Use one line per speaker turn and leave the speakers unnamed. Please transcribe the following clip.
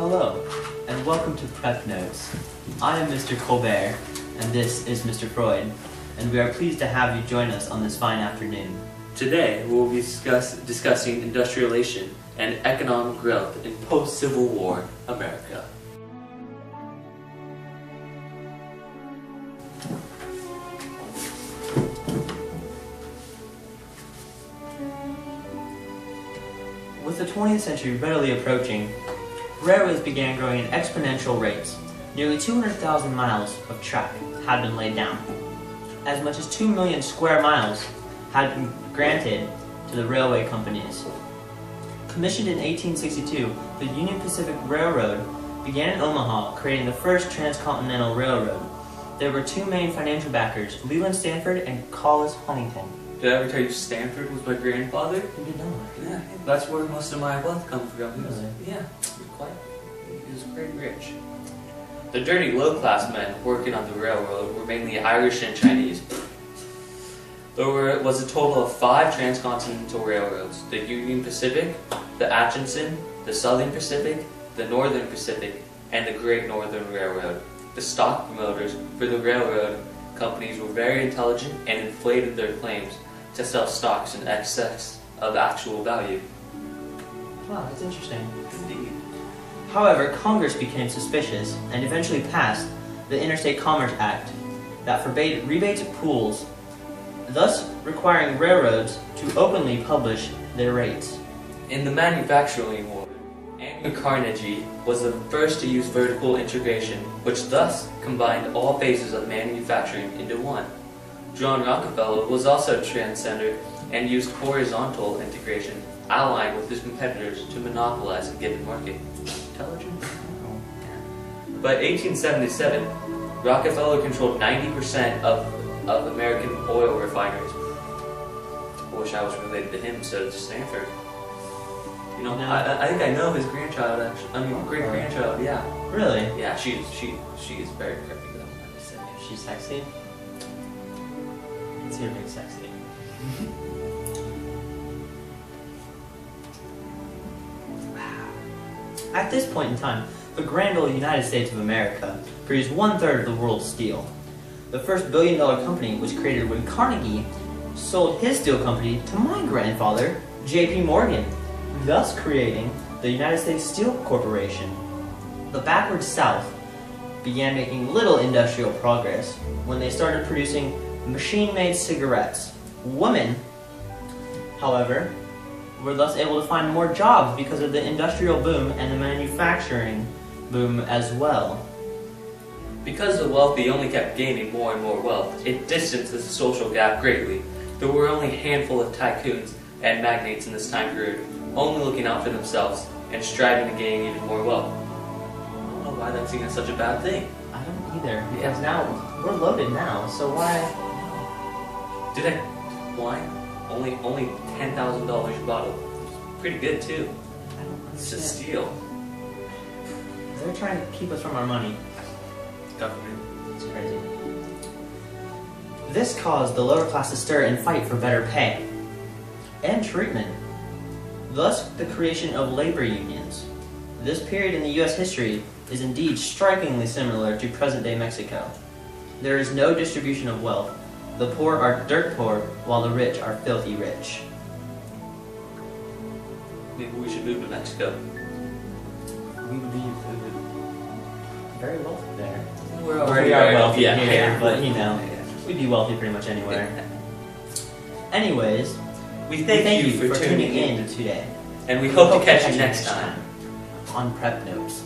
Hello, and welcome to Prep Notes. I am Mr. Colbert, and this is Mr. Freud, and we are pleased to have you join us on this fine afternoon.
Today, we will be discussing industrialization and economic growth in post-Civil War America.
With the 20th century readily approaching, railways began growing at exponential rates. Nearly 200,000 miles of track had been laid down. As much as 2 million square miles had been granted to the railway companies. Commissioned in 1862, the Union Pacific Railroad began in Omaha, creating the first transcontinental railroad. There were two main financial backers, Leland Stanford and Collis Huntington.
Did I ever tell you Stanford was my grandfather?
You did not.
Yeah, that's where most of my wealth comes from.
Really?
He was very rich. The dirty low-class men working on the railroad were mainly Irish and Chinese. There was a total of 5 transcontinental railroads: the Union Pacific, the Atchison, the Southern Pacific, the Northern Pacific, and the Great Northern Railroad. The stock promoters for the railroad companies were very intelligent and inflated their claims to sell stocks in excess of actual value.
Wow, that's interesting.
Indeed.
However, Congress became suspicious and eventually passed the Interstate Commerce Act that forbade rebates of pools, thus requiring railroads to openly publish their rates.
In the manufacturing war, Andrew Carnegie was the first to use vertical integration, which thus combined all phases of manufacturing into one. John Rockefeller was also a transcender and used horizontal integration, allying with his competitors to monopolize a given market. Intelligent? By 1877, Rockefeller controlled 90% of American oil refineries. I wish I was related to him instead of to Stanford. You know, I think I know his grandchild, actually. I mean, great-grandchild, yeah.
Really?
Yeah, she is very preppy, though, I would say.
She's sexy? Let's hear big sexy. At this point in time, the grand old United States of America produced 1/3 of the world's steel. The first billion-dollar company was created when Carnegie sold his steel company to my grandfather, J.P. Morgan, thus creating the United States Steel Corporation. The backward South began making little industrial progress when they started producing machine-made cigarettes. Women, however, were thus able to find more jobs because of the industrial boom and the manufacturing boom as well.
Because the wealthy only kept gaining more and more wealth, it distanced the social gap greatly. There were only a handful of tycoons and magnates in this time period, only looking out for themselves and striving to gain even more wealth. I don't know why that's seen as such a bad thing.
I don't either, because now we're loaded now, so why?
Why? Only $10,000 a bottle. Pretty good too.
I don't
It's a
understand.
steal.
They're trying to keep us from our money.
Government.
It's crazy. This caused the lower class to stir and fight for better pay and treatment. Thus, the creation of labor unions. This period in the U.S. history is indeed strikingly similar to present-day Mexico. There is no distribution of wealth. The poor are dirt poor, while the rich are filthy rich.
Maybe we should move to Mexico.
We would be very wealthy there.
We're
We
already
are wealthy
yeah,
here,
yeah.
but you know, we'd be wealthy pretty much anywhere. Anyways,
We thank you for tuning in
today.
and we hope to catch you next time
on Prep Notes.